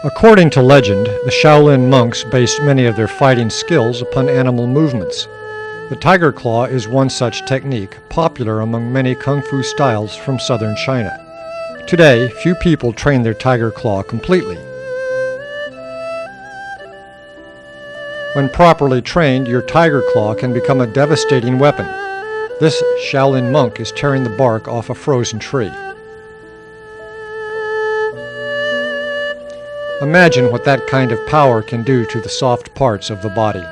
According to legend, the Shaolin monks based many of their fighting skills upon animal movements. The tiger claw is one such technique, popular among many kung fu styles from southern China. Today, few people train their tiger claw completely. When properly trained, your tiger claw can become a devastating weapon. This Shaolin monk is tearing the bark off a frozen tree. Imagine what that kind of power can do to the soft parts of the body.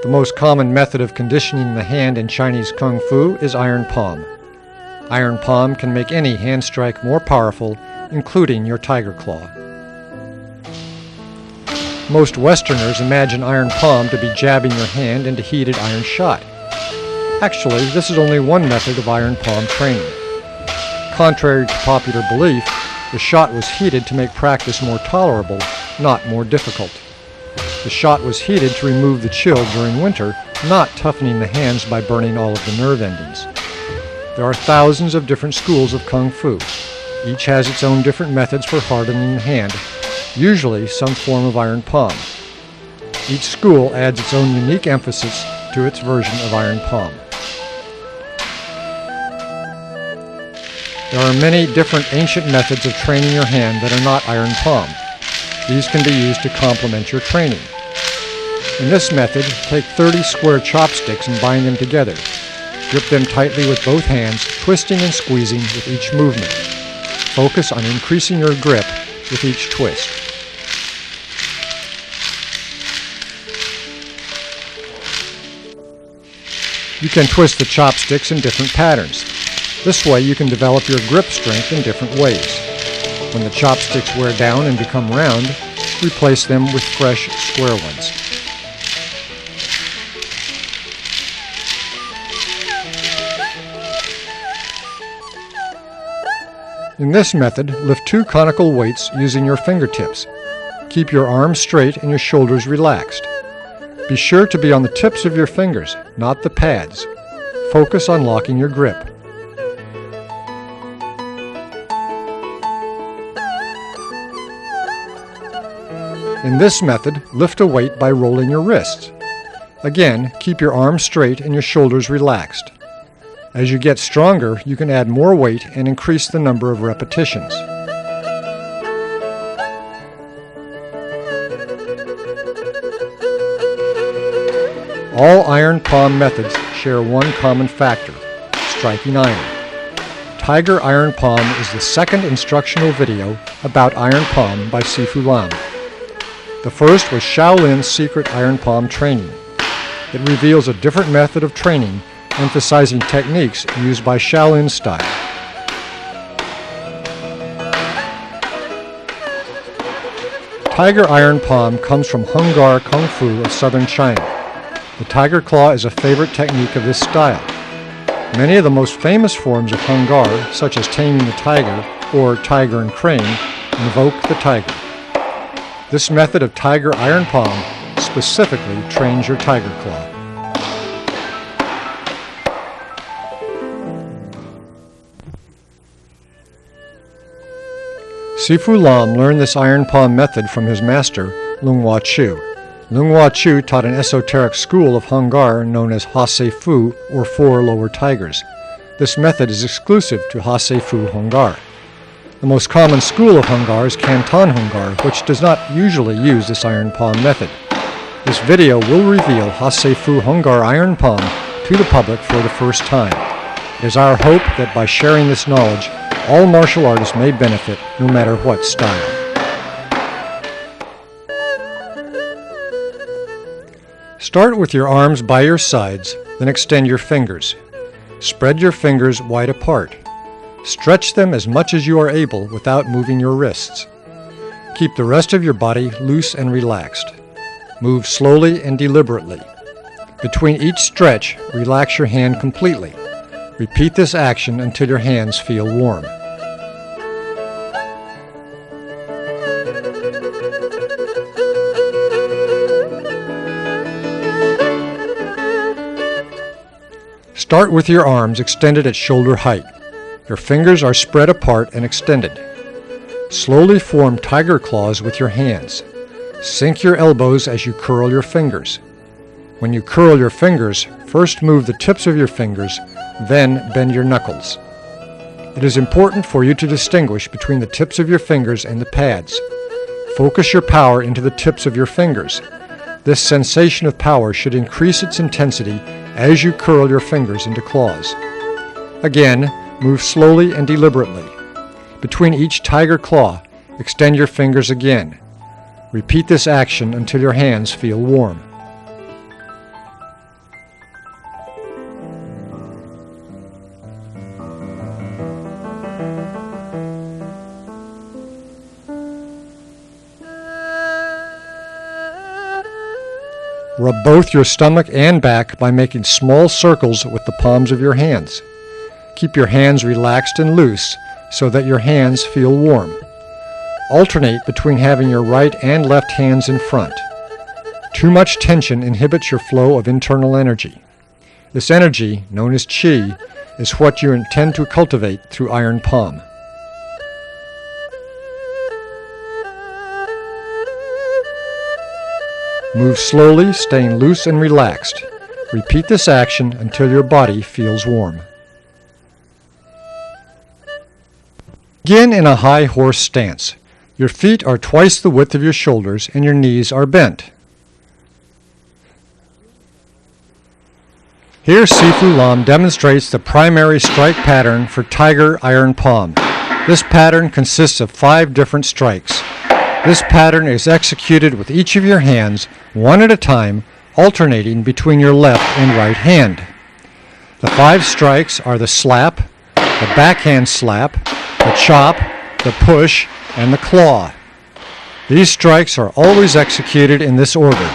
The most common method of conditioning the hand in Chinese Kung Fu is iron palm. Iron palm can make any hand strike more powerful, including your tiger claw. Most Westerners imagine iron palm to be jabbing your hand into heated iron shot. Actually, this is only one method of iron palm training. Contrary to popular belief, the shot was heated to make practice more tolerable, not more difficult. The shot was heated to remove the chill during winter, not toughening the hands by burning all of the nerve endings. There are thousands of different schools of Kung Fu. Each has its own different methods for hardening the hand, usually some form of iron palm. Each school adds its own unique emphasis to its version of iron palm. There are many different ancient methods of training your hand that are not iron palm. These can be used to complement your training. In this method, take 30 square chopsticks and bind them together. Grip them tightly with both hands, twisting and squeezing with each movement. Focus on increasing your grip with each twist. You can twist the chopsticks in different patterns. This way you can develop your grip strength in different ways. When the chopsticks wear down and become round, replace them with fresh, square ones. In this method, lift 2 conical weights using your fingertips. Keep your arms straight and your shoulders relaxed. Be sure to be on the tips of your fingers, not the pads. Focus on locking your grip. In this method, lift a weight by rolling your wrists. Again, keep your arms straight and your shoulders relaxed. As you get stronger, you can add more weight and increase the number of repetitions. All iron palm methods share one common factor: striking iron. Tiger Iron Palm is the second instructional video about iron palm by Sifu Lam. The first was Shaolin's secret iron palm training. It reveals a different method of training, emphasizing techniques used by Shaolin style. Tiger Iron Palm comes from Hung Gar Kung Fu of southern China. The tiger claw is a favorite technique of this style. Many of the most famous forms of Hung Gar, such as taming the tiger or tiger and crane, invoke the tiger. This method of Tiger Iron Palm specifically trains your tiger claw. Sifu Lam learned this iron palm method from his master, Lung Hua Chu. Lung Hua Chu taught an esoteric school of Hung Gar known as Ha-Se Fu, or Four Lower Tigers. This method is exclusive to Ha-Se Fu Hung Gar. The most common school of Hung Gar is Canton Hung Gar, which does not usually use this iron palm method. This video will reveal Ha-Se Fu Hung Gar iron palm to the public for the first time. It is our hope that by sharing this knowledge, all martial artists may benefit, no matter what style. Start with your arms by your sides, then extend your fingers. Spread your fingers wide apart. Stretch them as much as you are able without moving your wrists. Keep the rest of your body loose and relaxed. Move slowly and deliberately. Between each stretch, relax your hand completely. Repeat this action until your hands feel warm. Start with your arms extended at shoulder height. Your fingers are spread apart and extended. Slowly form tiger claws with your hands. Sink your elbows as you curl your fingers. When you curl your fingers, first move the tips of your fingers, then bend your knuckles. It is important for you to distinguish between the tips of your fingers and the pads. Focus your power into the tips of your fingers. This sensation of power should increase its intensity as you curl your fingers into claws. Again, move slowly and deliberately. Between each tiger claw, extend your fingers again. Repeat this action until your hands feel warm. Rub both your stomach and back by making small circles with the palms of your hands. Keep your hands relaxed and loose so that your hands feel warm. Alternate between having your right and left hands in front. Too much tension inhibits your flow of internal energy. This energy, known as qi, is what you intend to cultivate through iron palm. Move slowly, staying loose and relaxed. Repeat this action until your body feels warm. Begin in a high horse stance. Your feet are twice the width of your shoulders and your knees are bent. Here Sifu Lam demonstrates the primary strike pattern for Tiger Iron Palm. This pattern consists of 5 different strikes. This pattern is executed with each of your hands, one at a time, alternating between your left and right hand. The 5 strikes are the slap, the backhand slap, the chop, the push, and the claw. These strikes are always executed in this order.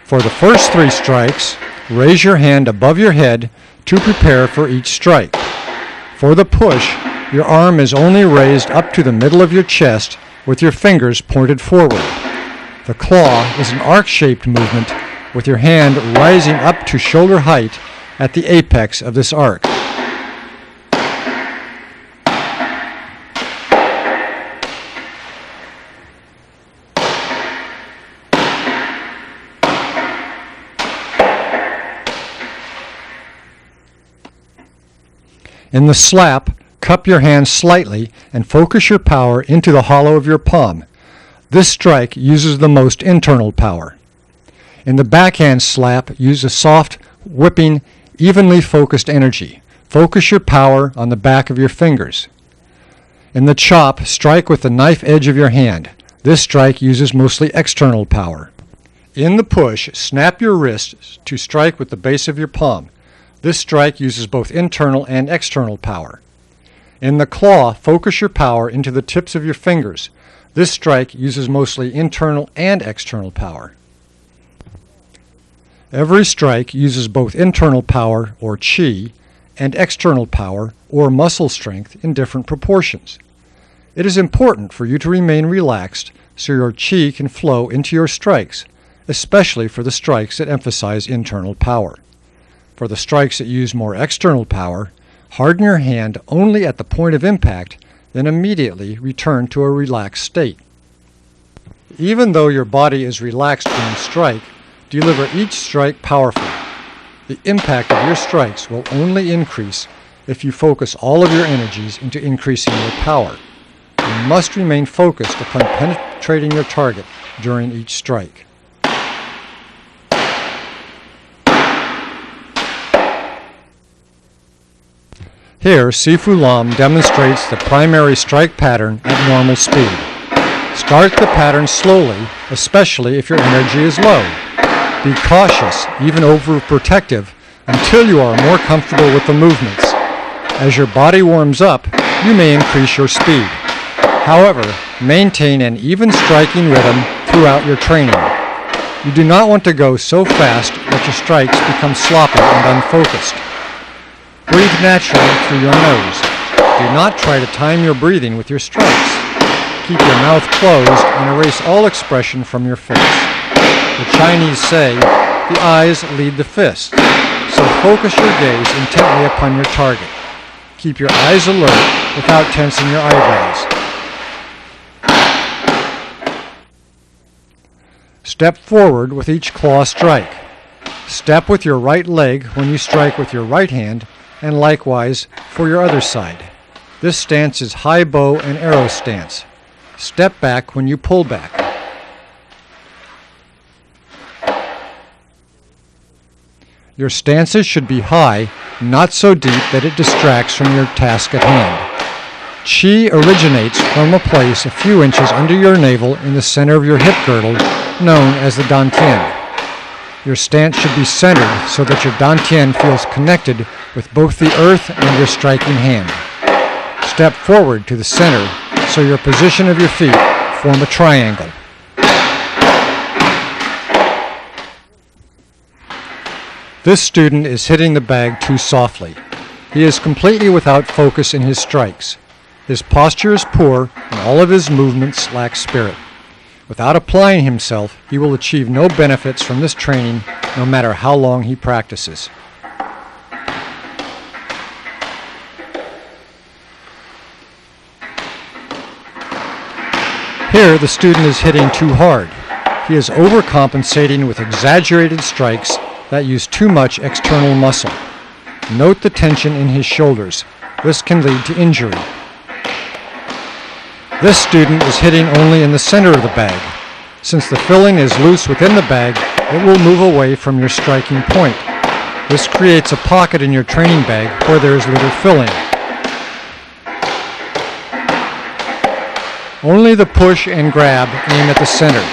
For the first 3 strikes, raise your hand above your head to prepare for each strike. For the push, your arm is only raised up to the middle of your chest with your fingers pointed forward. The claw is an arc-shaped movement with your hand rising up to shoulder height at the apex of this arc. In the slap, cup your hand slightly and focus your power into the hollow of your palm. This strike uses the most internal power. In the backhand slap, use a soft, whipping, evenly focused energy. Focus your power on the back of your fingers. In the chop, strike with the knife edge of your hand. This strike uses mostly external power. In the push, snap your wrist to strike with the base of your palm. This strike uses both internal and external power. In the claw, focus your power into the tips of your fingers. This strike uses mostly internal and external power. Every strike uses both internal power, or qi, and external power, or muscle strength, in different proportions. It is important for you to remain relaxed so your qi can flow into your strikes, especially for the strikes that emphasize internal power. For the strikes that use more external power, harden your hand only at the point of impact, then immediately return to a relaxed state. Even though your body is relaxed when you strike, deliver each strike powerfully. The impact of your strikes will only increase if you focus all of your energies into increasing your power. You must remain focused upon penetrating your target during each strike. Here, Sifu Lam demonstrates the primary strike pattern at normal speed. Start the pattern slowly, especially if your energy is low. Be cautious, even overprotective, until you are more comfortable with the movements. As your body warms up, you may increase your speed. However, maintain an even striking rhythm throughout your training. You do not want to go so fast that your strikes become sloppy and unfocused. Breathe naturally through your nose. Do not try to time your breathing with your strikes. Keep your mouth closed and erase all expression from your face. The Chinese say, the eyes lead the fist, so focus your gaze intently upon your target. Keep your eyes alert without tensing your eyebrows. Step forward with each claw strike. Step with your right leg when you strike with your right hand, and likewise for your other side. This stance is high bow and arrow stance. Step back when you pull back. Your stances should be high, not so deep that it distracts from your task at hand. Chi originates from a place a few inches under your navel in the center of your hip girdle, known as the dantian. Your stance should be centered so that your dantian feels connected with both the earth and your striking hand. Step forward to the center so your position of your feet form a triangle. This student is hitting the bag too softly. He is completely without focus in his strikes. His posture is poor and all of his movements lack spirit. Without applying himself, he will achieve no benefits from this training, no matter how long he practices. Here, the student is hitting too hard. He is overcompensating with exaggerated strikes that use too much external muscle. Note the tension in his shoulders. This can lead to injury. This student is hitting only in the center of the bag. Since the filling is loose within the bag, it will move away from your striking point. This creates a pocket in your training bag where there is little filling. Only the push and grab aim at the center.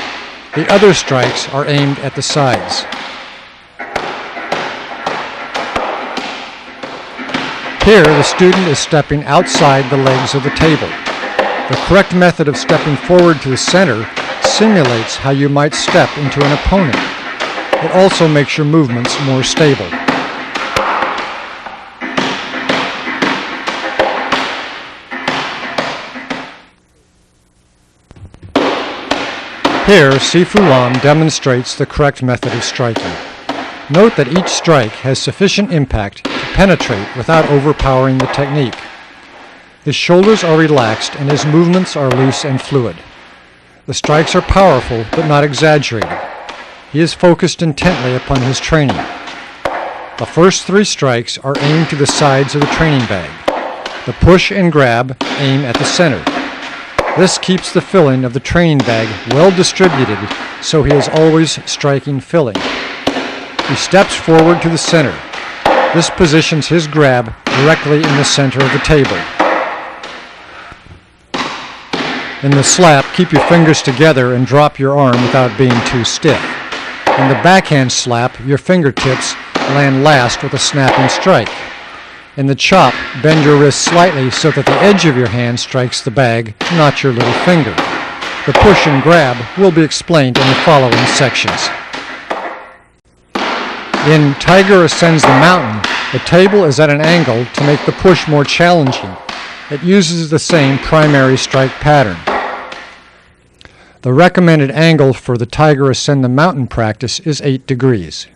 The other strikes are aimed at the sides. Here, the student is stepping outside the legs of the table. The correct method of stepping forward to the center simulates how you might step into an opponent. It also makes your movements more stable. Here, Sifu Lam demonstrates the correct method of striking. Note that each strike has sufficient impact to penetrate without overpowering the technique. His shoulders are relaxed and his movements are loose and fluid. The strikes are powerful but not exaggerated. He is focused intently upon his training. The first 3 strikes are aimed to the sides of the training bag. The push and grab aim at the center. This keeps the filling of the training bag well distributed, so he is always striking filling. He steps forward to the center. This positions his grab directly in the center of the table. In the slap, keep your fingers together and drop your arm without being too stiff. In the backhand slap, your fingertips land last with a snapping strike. In the chop, bend your wrist slightly so that the edge of your hand strikes the bag, not your little finger. The push and grab will be explained in the following sections. In Tiger Ascends the Mountain, the table is at an angle to make the push more challenging. It uses the same primary strike pattern. The recommended angle for the Tiger Ascend the Mountain practice is 8 degrees.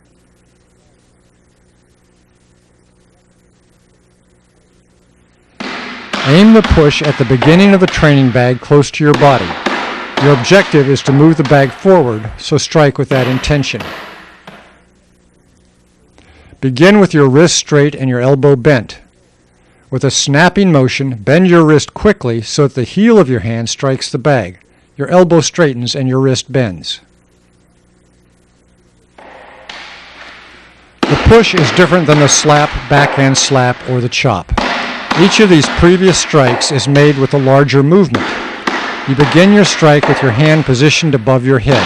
Aim the push at the beginning of the training bag close to your body. Your objective is to move the bag forward, so strike with that intention. Begin with your wrist straight and your elbow bent. With a snapping motion, bend your wrist quickly so that the heel of your hand strikes the bag. Your elbow straightens and your wrist bends. The push is different than the slap, backhand slap, or the chop. Each of these previous strikes is made with a larger movement. You begin your strike with your hand positioned above your head.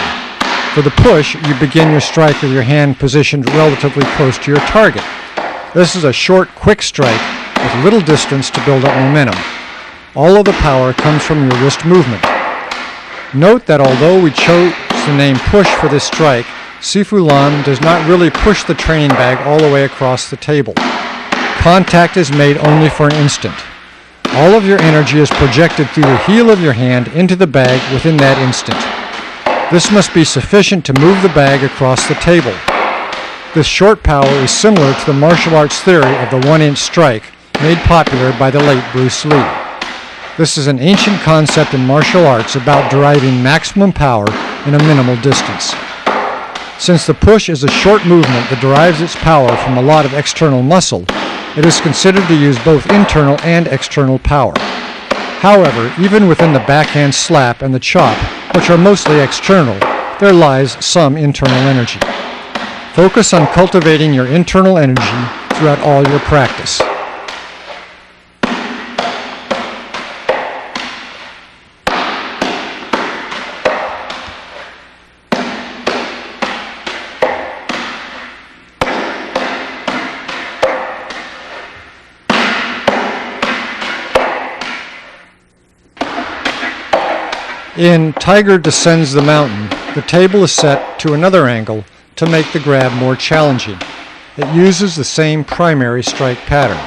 For the push, you begin your strike with your hand positioned relatively close to your target. This is a short, quick strike with little distance to build up momentum. All of the power comes from your wrist movement. Note that although we chose the name push for this strike, Sifu Lam does not really push the training bag all the way across the table. Contact is made only for an instant. All of your energy is projected through the heel of your hand into the bag within that instant. This must be sufficient to move the bag across the table. This short power is similar to the martial arts theory of the 1-inch strike, made popular by the late Bruce Lee. This is an ancient concept in martial arts about deriving maximum power in a minimal distance. Since the push is a short movement that derives its power from a lot of external muscle, it is considered to use both internal and external power. However, even within the backhand slap and the chop, which are mostly external, there lies some internal energy. Focus on cultivating your internal energy throughout all your practice. In Tiger Descends the Mountain, the table is set to another angle to make the grab more challenging. It uses the same primary strike pattern.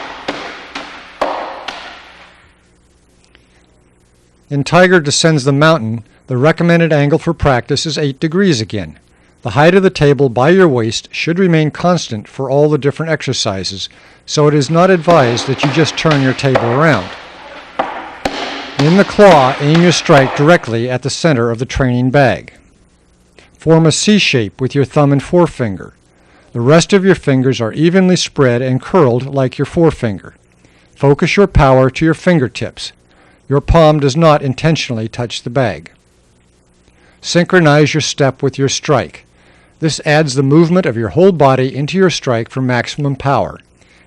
In Tiger Descends the Mountain, the recommended angle for practice is 8 degrees again. The height of the table by your waist should remain constant for all the different exercises, so it is not advised that you just turn your table around. In the claw, aim your strike directly at the center of the training bag. Form a C shape with your thumb and forefinger. The rest of your fingers are evenly spread and curled like your forefinger. Focus your power to your fingertips. Your palm does not intentionally touch the bag. Synchronize your step with your strike. This adds the movement of your whole body into your strike for maximum power.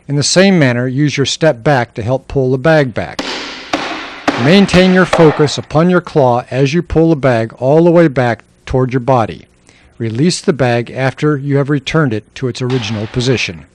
In the same manner, use your step back to help pull the bag back. Maintain your focus upon your claw as you pull the bag all the way back toward your body. Release the bag after you have returned it to its original position.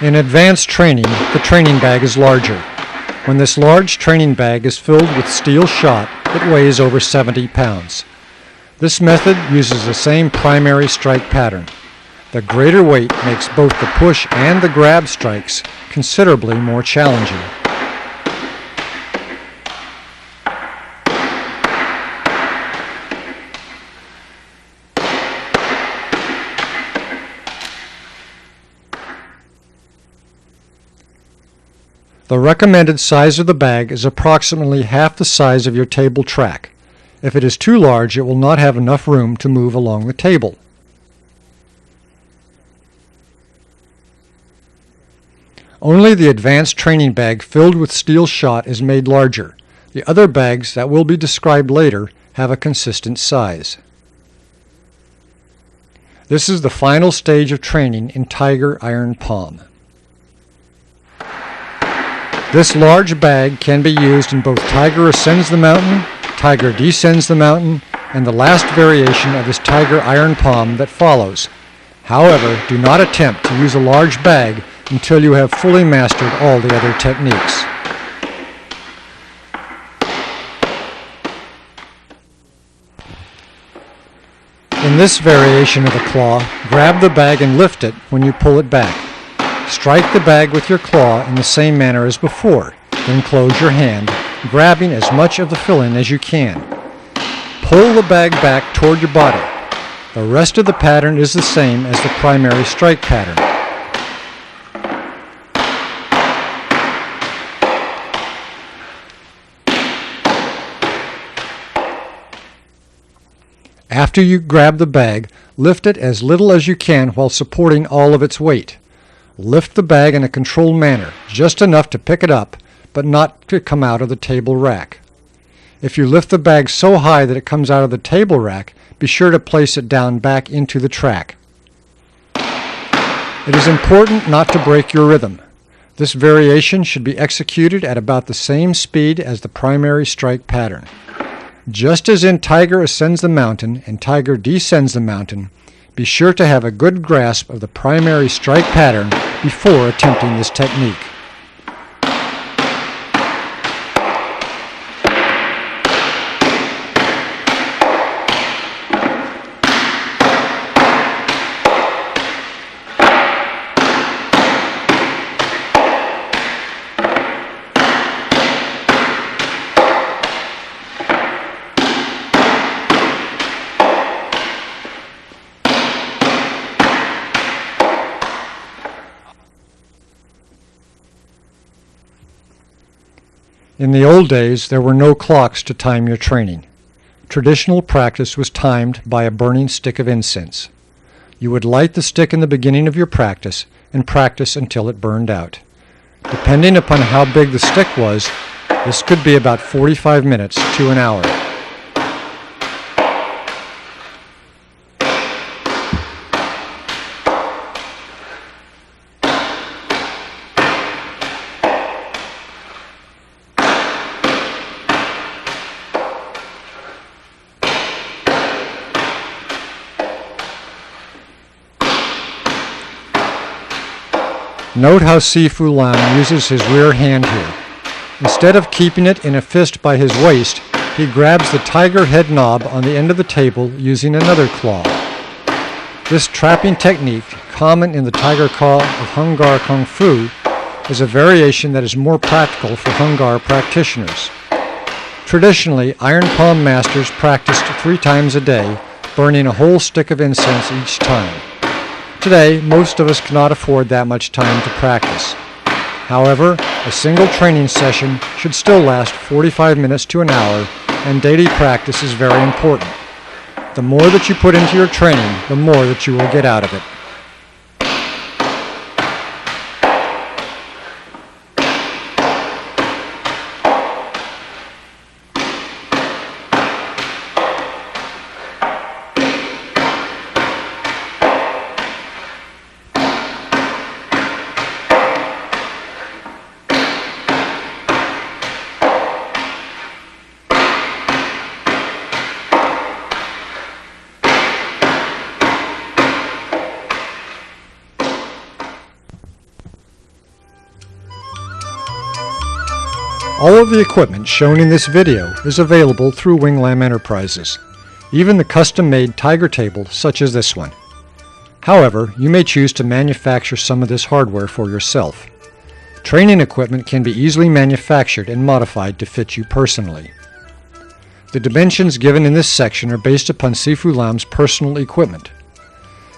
In advanced training, the training bag is larger. When this large training bag is filled with steel shot, it weighs over 70 pounds. This method uses the same primary strike pattern. The greater weight makes both the push and the grab strikes considerably more challenging. The recommended size of the bag is approximately half the size of your table track. If it is too large, it will not have enough room to move along the table. Only the advanced training bag filled with steel shot is made larger. The other bags that will be described later have a consistent size. This is the final stage of training in Tiger Iron Palm. This large bag can be used in both Tiger Ascends the Mountain, Tiger Descends the Mountain, and the last variation of this Tiger Iron Palm that follows. However, do not attempt to use a large bag until you have fully mastered all the other techniques. In this variation of the claw, grab the bag and lift it when you pull it back. Strike the bag with your claw in the same manner as before, then close your hand, grabbing as much of the fill-in as you can. Pull the bag back toward your body. The rest of the pattern is the same as the primary strike pattern. After you grab the bag, lift it as little as you can while supporting all of its weight. Lift the bag in a controlled manner, just enough to pick it up, but not to come out of the table rack. If you lift the bag so high that it comes out of the table rack, be sure to place it down back into the track. It is important not to break your rhythm. This variation should be executed at about the same speed as the primary strike pattern. Just as in Tiger Ascends the Mountain and Tiger Descends the Mountain, be sure to have a good grasp of the primary strike pattern before attempting this technique. In the old days, there were no clocks to time your training. Traditional practice was timed by a burning stick of incense. You would light the stick in the beginning of your practice and practice until it burned out. Depending upon how big the stick was, this could be about 45 minutes to an hour. Note how Sifu Lam uses his rear hand here. Instead of keeping it in a fist by his waist, he grabs the tiger head knob on the end of the table using another claw. This trapping technique, common in the tiger claw of Hung Gar Kung Fu, is a variation that is more practical for Hung Gar practitioners. Traditionally, iron palm masters practiced 3 times a day, burning a whole stick of incense each time. Today, most of us cannot afford that much time to practice. However, a single training session should still last 45 minutes to an hour, and daily practice is very important. The more that you put into your training, the more that you will get out of it. All of the equipment shown in this video is available through Wing Lam Enterprises, even the custom-made tiger table such as this one. However, you may choose to manufacture some of this hardware for yourself. Training equipment can be easily manufactured and modified to fit you personally. The dimensions given in this section are based upon Sifu Lam's personal equipment.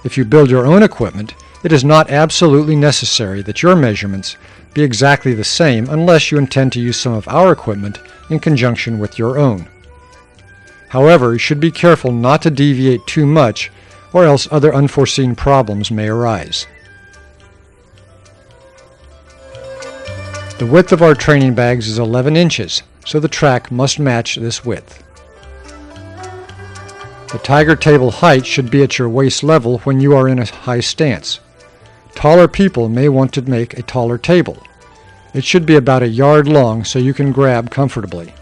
If you build your own equipment, it is not absolutely necessary that your measurements be exactly the same unless you intend to use some of our equipment in conjunction with your own. However, you should be careful not to deviate too much, or else other unforeseen problems may arise. The width of our training bags is 11 inches, so the track must match this width. The tiger table height should be at your waist level when you are in a high stance. Taller people may want to make a taller table. It should be about 1 yard long so you can grab comfortably.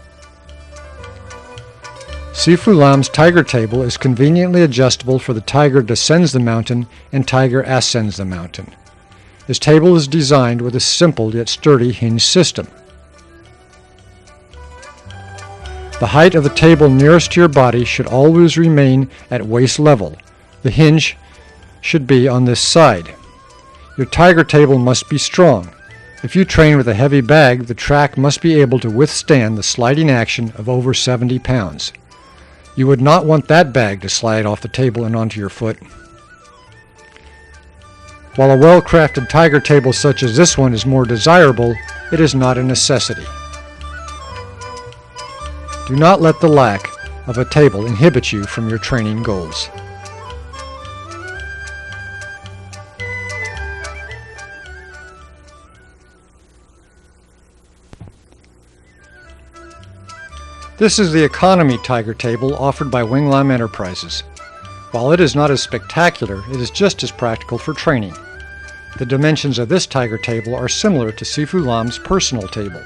Sifu Lam's tiger table is conveniently adjustable for the tiger descends the mountain and tiger ascends the mountain. This table is designed with a simple yet sturdy hinge system. The height of the table nearest to your body should always remain at waist level. The hinge should be on this side. Your tiger table must be strong. If you train with a heavy bag, the track must be able to withstand the sliding action of over 70 pounds. You would not want that bag to slide off the table and onto your foot. While a well-crafted tiger table such as this one is more desirable, it is not a necessity. Do not let the lack of a table inhibit you from your training goals. This is the economy tiger table offered by Wing Lam Enterprises. While it is not as spectacular, it is just as practical for training. The dimensions of this tiger table are similar to Sifu Lam's personal table.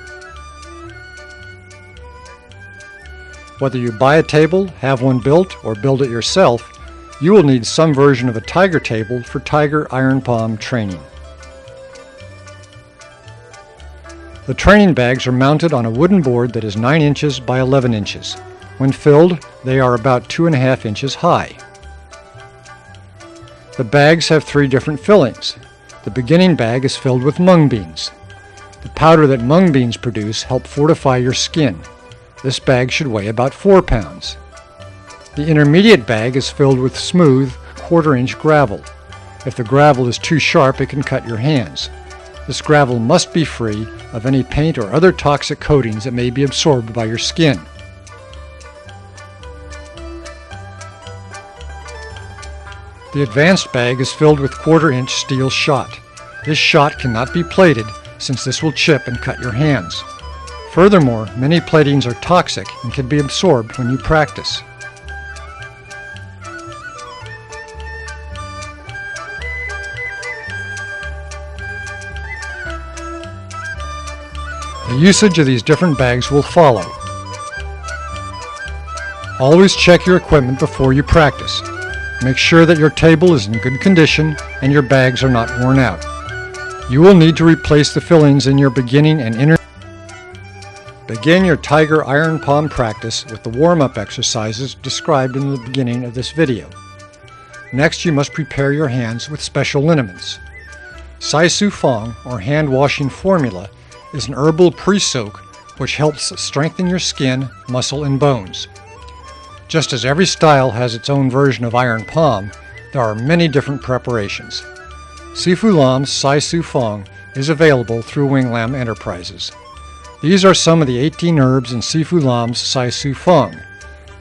Whether you buy a table, have one built, or build it yourself, you will need some version of a tiger table for tiger iron palm training. The training bags are mounted on a wooden board that is 9 inches by 11 inches. When filled, they are about 2.5 inches high. The bags have 3 different fillings. The beginning bag is filled with mung beans. The powder that mung beans produce help fortify your skin. This bag should weigh about 4 pounds. The intermediate bag is filled with smooth, 1/4 inch gravel. If the gravel is too sharp, it can cut your hands. This gravel must be free of any paint or other toxic coatings that may be absorbed by your skin. The advanced bag is filled with 1/4-inch steel shot. This shot cannot be plated since this will chip and cut your hands. Furthermore, many platings are toxic and can be absorbed when you practice. The usage of these different bags will follow. Always check your equipment before you practice. Make sure that your table is in good condition and your bags are not worn out. You will need to replace the fillings in your beginning and inner. Begin your Tiger Iron Palm practice with the warm-up exercises described in the beginning of this video. Next, you must prepare your hands with special liniments. Sai Su Fong, or hand washing formula, is an herbal pre-soak which helps strengthen your skin, muscle, and bones. Just as every style has its own version of iron palm, there are many different preparations. Sifu Lam's Sai Su Fong is available through Wing Lam Enterprises. These are some of the 18 herbs in Sifu Lam's Sai Su Fong.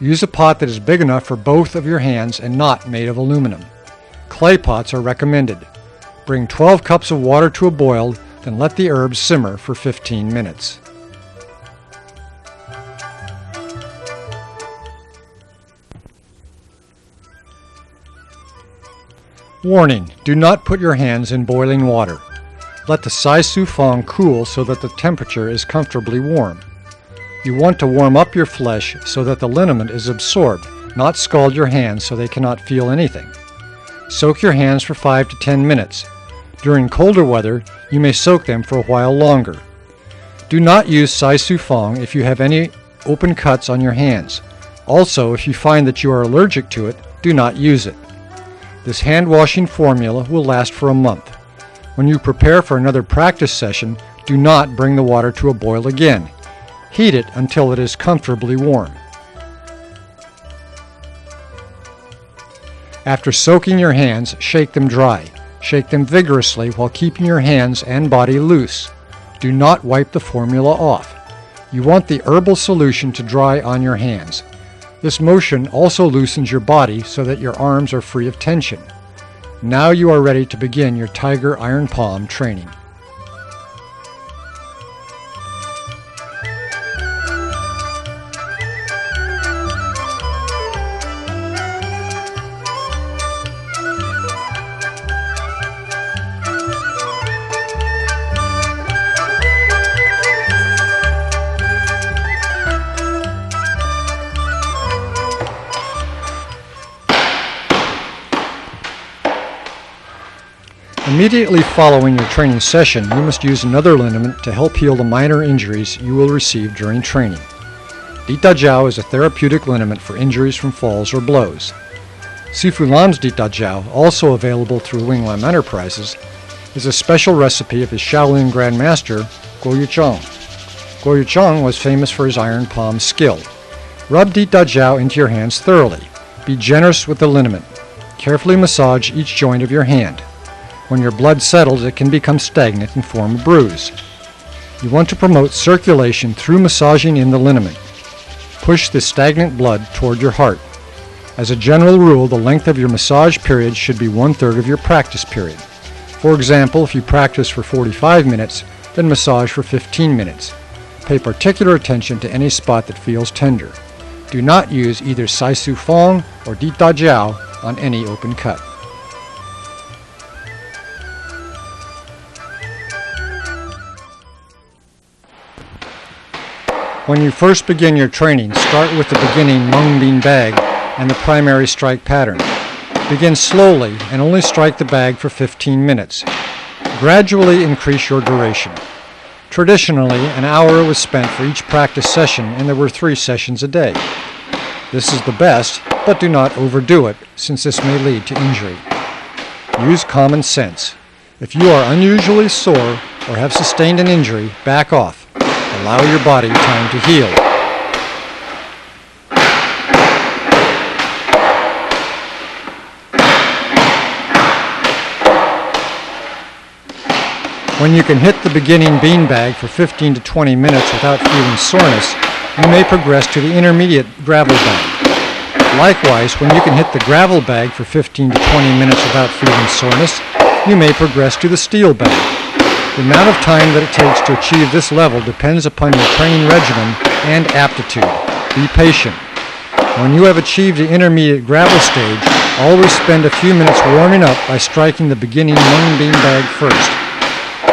Use a pot that is big enough for both of your hands and not made of aluminum. Clay pots are recommended. Bring 12 cups of water to a boil, then let the herbs simmer for 15 minutes. Warning: do not put your hands in boiling water. Let the Sai Su Fong cool so that the temperature is comfortably warm. You want to warm up your flesh so that the liniment is absorbed, not scald your hands so they cannot feel anything. Soak your hands for 5 to 10 minutes. During colder weather, you may soak them for a while longer. Do not use Sai Su Fong if you have any open cuts on your hands. Also, if you find that you are allergic to it, do not use it. This hand washing formula will last for a month. When you prepare for another practice session, do not bring the water to a boil again. Heat it until it is comfortably warm. After soaking your hands, shake them dry. Shake them vigorously while keeping your hands and body loose. Do not wipe the formula off. You want the herbal solution to dry on your hands. This motion also loosens your body so that your arms are free of tension. Now you are ready to begin your Tiger Iron Palm training. Immediately following your training session, you must use another liniment to help heal the minor injuries you will receive during training. Dita Jiao is a therapeutic liniment for injuries from falls or blows. Sifu Lam's Dita Jiao, also available through Wing Lam Enterprises, is a special recipe of his Shaolin Grandmaster, Guo Yucheng. Guo Yucheng was famous for his iron palm skill. Rub Dita Jiao into your hands thoroughly. Be generous with the liniment. Carefully massage each joint of your hand. When your blood settles, it can become stagnant and form a bruise. You want to promote circulation through massaging in the liniment. Push the stagnant blood toward your heart. As a general rule, the length of your massage period should be 1/3 of your practice period. For example, if you practice for 45 minutes, then massage for 15 minutes. Pay particular attention to any spot that feels tender. Do not use either Sai Su Fong or Dita Jiao on any open cut. When you first begin your training, start with the beginning mung bean bag and the primary strike pattern. Begin slowly and only strike the bag for 15 minutes. Gradually increase your duration. Traditionally, an hour was spent for each practice session, and there were 3 sessions a day. This is the best, but do not overdo it, since this may lead to injury. Use common sense. If you are unusually sore or have sustained an injury, back off. Allow your body time to heal. When you can hit the beginning beanbag for 15 to 20 minutes without feeling soreness, you may progress to the intermediate gravel bag. Likewise, when you can hit the gravel bag for 15 to 20 minutes without feeling soreness, you may progress to the steel bag. The amount of time that it takes to achieve this level depends upon your training regimen and aptitude. Be patient. When you have achieved the intermediate gravel stage, always spend a few minutes warming up by striking the beginning main beanbag first.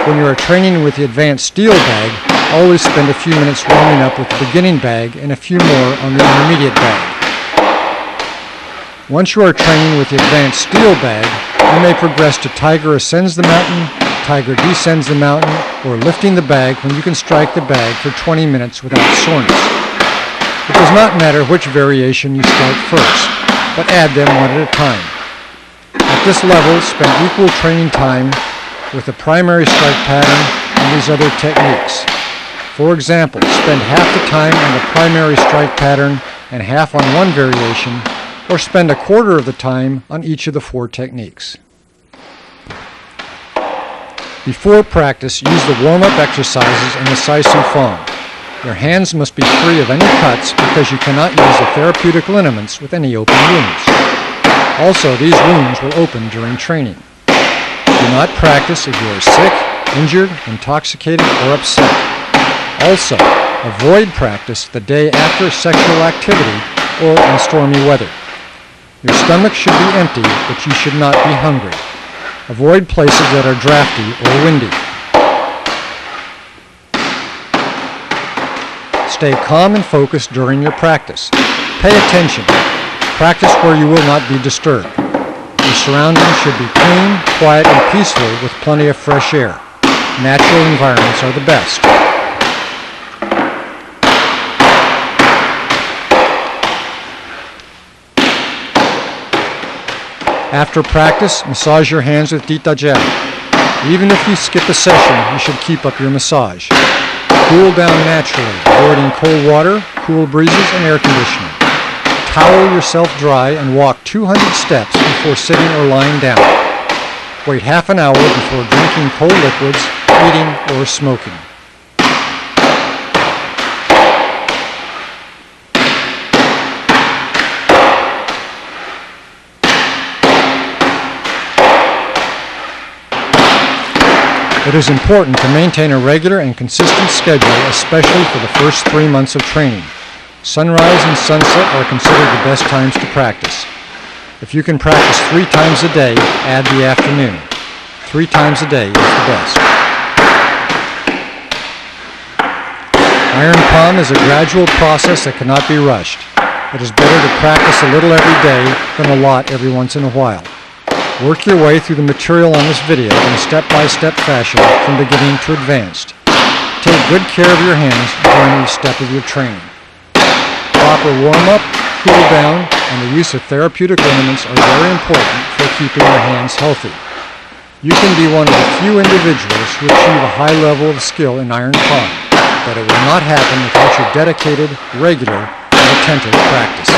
When you are training with the advanced steel bag, always spend a few minutes warming up with the beginning bag and a few more on the intermediate bag. Once you are training with the advanced steel bag, you may progress to Tiger ascends the mountain, Tiger descends the mountain, or lifting the bag when you can strike the bag for 20 minutes without soreness. It does not matter which variation you strike first, but add them one at a time. At this level, spend equal training time with the primary strike pattern and these other techniques. For example, spend half the time on the primary strike pattern and half on one variation, or spend a quarter of the time on each of the 4 techniques. Before practice, use the warm-up exercises and the Sai Su Fong. Your hands must be free of any cuts because you cannot use the therapeutic liniments with any open wounds. Also, these wounds will open during training. Do not practice if you are sick, injured, intoxicated, or upset. Also, avoid practice the day after sexual activity or in stormy weather. Your stomach should be empty, but you should not be hungry. Avoid places that are drafty or windy. Stay calm and focused during your practice. Pay attention. Practice where you will not be disturbed. Your surroundings should be clean, quiet, and peaceful with plenty of fresh air. Natural environments are the best. After practice, massage your hands with Dita Gel. Even if you skip a session, you should keep up your massage. Cool down naturally, avoiding cold water, cool breezes, and air conditioning. Towel yourself dry and walk 200 steps before sitting or lying down. Wait half an hour before drinking cold liquids, eating, or smoking. It is important to maintain a regular and consistent schedule, especially for the first 3 months of training. Sunrise and sunset are considered the best times to practice. If you can practice 3 times a day, add the afternoon. 3 times a day is the best. Iron palm is a gradual process that cannot be rushed. It is better to practice a little every day than a lot every once in a while. Work your way through the material on this video in a step-by-step fashion from beginning to advanced. Take good care of your hands during each step of your training. Proper warm-up, cool down, and the use of therapeutic liniments are very important for keeping your hands healthy. You can be one of the few individuals who achieve a high level of skill in iron palm, but it will not happen without your dedicated, regular, and attentive practice.